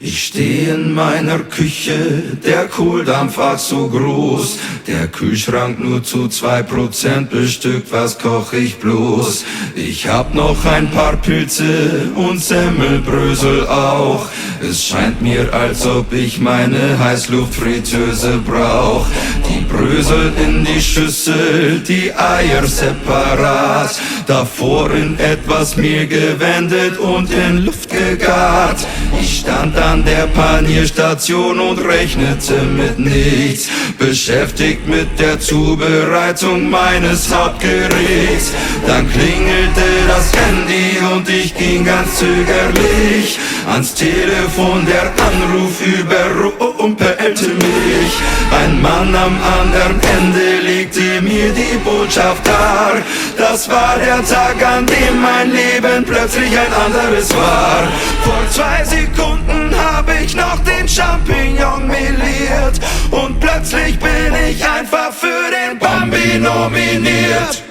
Ich stehe in meiner Küche, der Kohldampf war zu groß, der Kühlschrank nur zu 2% bestückt, was koch ich bloß? Ich hab noch ein paar Pilze und Semmelbrösel auch. Es scheint mir, als ob ich meine Heißluftfritteuse brauch. Die Brösel in die Schüssel, die Eier separat, davor in etwas Mehl gewendet und in Luft gegart. Ich stand an der Panierstation und rechnete mit nichts, beschäftigt mit der Zubereitung meines Hauptgerichts. Dann klingelte das Handy und ich ging ganz zögerlich ans Telefon, der Anruf überrumpelte mich. Ein Mann am anderen Ende legte mir die Botschaft dar. Das war der Tag, an dem mein Leben plötzlich ein anderes war. Vor 2 Sekunden habe ich noch den Champignon meliert und plötzlich bin ich einfach für den Bambi nominiert.